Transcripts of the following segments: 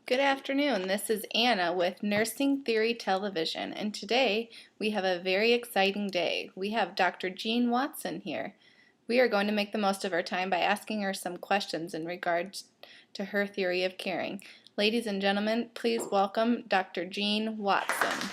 Good afternoon. This is Anna with Nursing Theory Television, and today we have a very exciting day. We have Dr. Jean Watson here. We are going to make the most of our time by asking her some questions in regards to her theory of caring. Ladies and gentlemen, please welcome Dr. Jean Watson.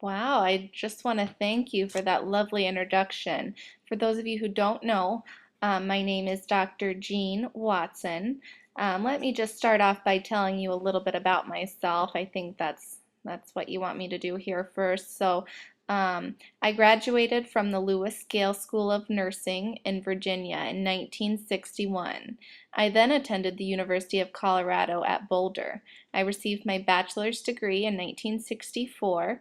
Wow, I just want to thank you for that lovely introduction. For those of you who don't know, my name is Dr. Jean Watson. Let me just start off by telling you a little bit about myself. I think that's what you want me to do here first. So, I graduated from the Lueck School of Nursing in Virginia in 1961. I then attended the University of Colorado at Boulder. I received my bachelor's degree in 1964.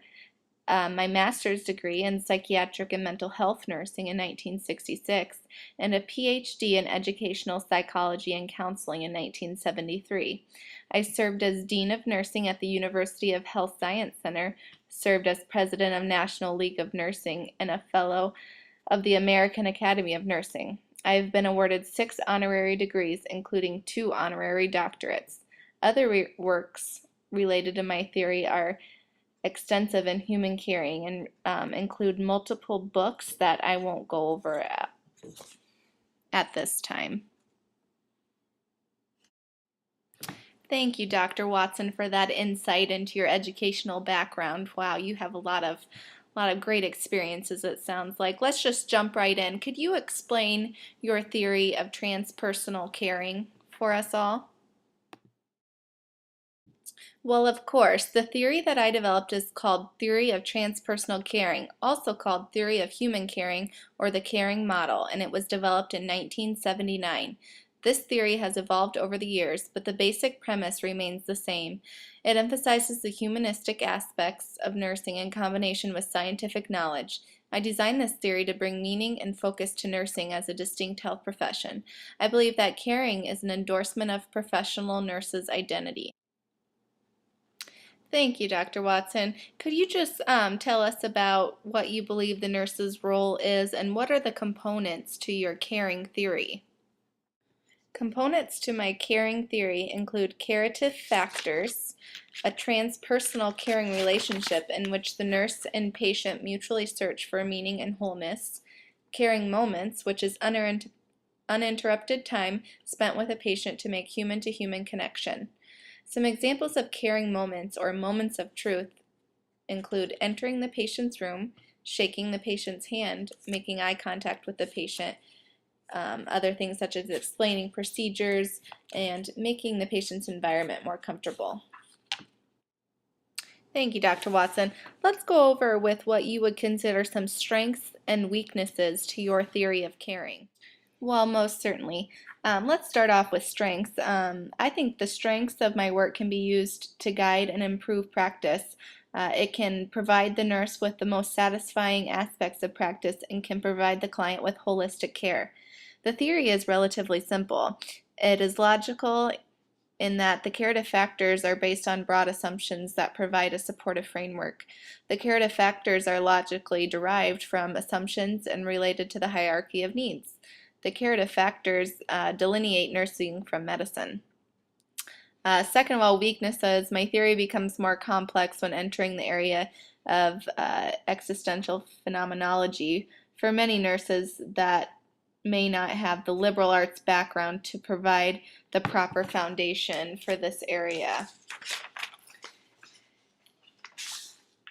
My master's degree in psychiatric and mental health nursing in 1966, and a PhD in educational psychology and counseling in 1973. I served as Dean of Nursing at the University of Health Science Center, served as President of National League of Nursing, and a Fellow of the American Academy of Nursing. I have been awarded 6 honorary degrees, including 2 honorary doctorates. Other works related to my theory are extensive in human caring and include multiple books that I won't go over at this time. Thank you, Dr. Watson, for that insight into your educational background. Wow, you have a lot of great experiences, it sounds like. Let's just jump right in. Could you explain your theory of transpersonal caring for us all? Well, of course, the theory that I developed is called Theory of Transpersonal Caring, also called Theory of Human Caring or the Caring Model, and it was developed in 1979. This theory has evolved over the years, but the basic premise remains the same. It emphasizes the humanistic aspects of nursing in combination with scientific knowledge. I designed this theory to bring meaning and focus to nursing as a distinct health profession. I believe that caring is an endorsement of professional nurses' identity. Thank you, Dr. Watson. Could you just tell us about what you believe the nurse's role is and what are the components to your caring theory? Components to my caring theory include curative factors, a transpersonal caring relationship in which the nurse and patient mutually search for meaning and wholeness, caring moments, which is uninterrupted time spent with a patient to make human-to-human connection. Some examples of caring moments or moments of truth include entering the patient's room, shaking the patient's hand, making eye contact with the patient, other things such as explaining procedures, and making the patient's environment more comfortable. Thank you, Dr. Watson. Let's go over with what you would consider some strengths and weaknesses to your theory of caring. Well, most certainly. Let's start off with strengths. I think the strengths of my work can be used to guide and improve practice. It can provide the nurse with the most satisfying aspects of practice and can provide the client with holistic care. The theory is relatively simple. It is logical in that the curative factors are based on broad assumptions that provide a supportive framework. The curative factors are logically derived from assumptions and related to the hierarchy of needs. The curative factors delineate nursing from medicine. Second of all, weaknesses. My theory becomes more complex when entering the area of existential phenomenology. For many nurses that may not have the liberal arts background to provide the proper foundation for this area.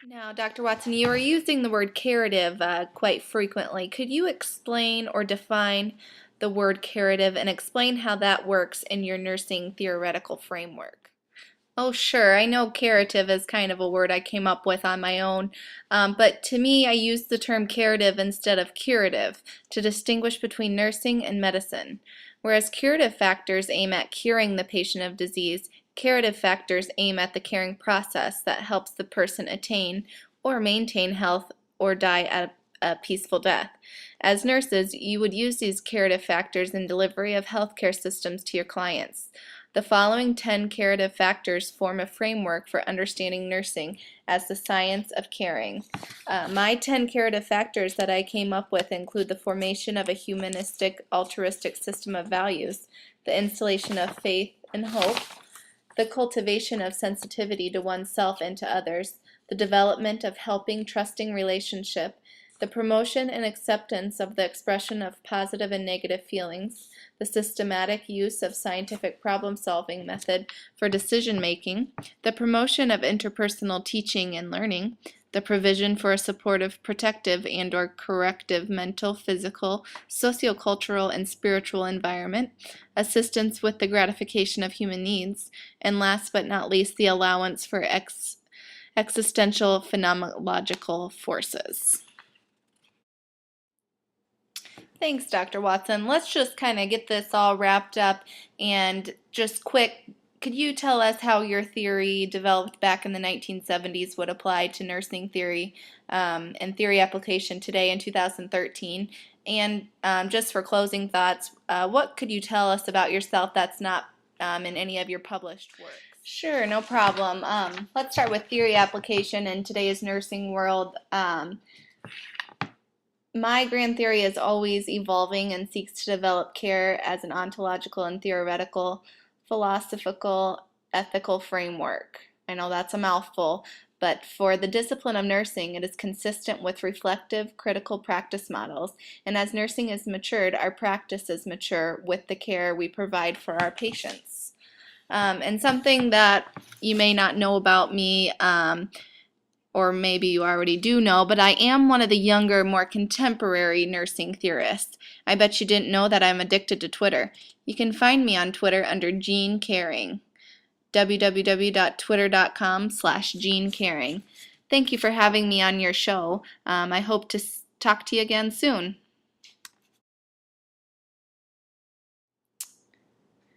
Now, Dr. Watson, you are using the word curative quite frequently. Could you explain or define the word curative and explain how that works in your nursing theoretical framework? Oh, sure. I know curative is kind of a word I came up with on my own, but to me, I use the term curative instead of curative to distinguish between nursing and medicine. Whereas curative factors aim at curing the patient of disease, curative factors aim at the caring process that helps the person attain or maintain health or die at a peaceful death. As nurses, you would use these curative factors in delivery of healthcare systems to your clients. The following 10 curative factors form a framework for understanding nursing as the science of caring. My 10 curative factors that I came up with include the formation of a humanistic, altruistic system of values, the installation of faith and hope, the cultivation of sensitivity to oneself and to others, the development of helping, trusting relationship, the promotion and acceptance of the expression of positive and negative feelings, the systematic use of scientific problem-solving method for decision-making, the promotion of interpersonal teaching and learning, the provision for a supportive, protective, and/or corrective mental, physical, sociocultural, and spiritual environment, assistance with the gratification of human needs, and last but not least, the allowance for existential phenomenological forces. Thanks, Dr. Watson. Let's just kind of get this all wrapped up and just quick, could you tell us how your theory developed back in the 1970s would apply to nursing theory and theory application today in 2013? And just for closing thoughts, what could you tell us about yourself that's not in any of your published works? Sure, no problem. Let's start with theory application in today's nursing world. My grand theory is always evolving and seeks to develop care as an ontological and theoretical, philosophical, ethical framework. I know that's a mouthful, but for the discipline of nursing, it is consistent with reflective, critical practice models. And as nursing is matured, our practices mature with the care we provide for our patients. And something that you may not know about me, or maybe you already do know, but I am one of the younger, more contemporary nursing theorists. I bet you didn't know that I'm addicted to Twitter. You can find me on Twitter under Gene Caring, www.twitter.com/Gene Caring. Thank you for having me on your show. I hope to talk to you again soon.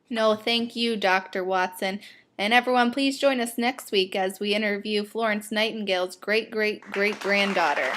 No, thank you, Dr. Watson. And everyone, please join us next week as we interview Florence Nightingale's great-great-great-granddaughter.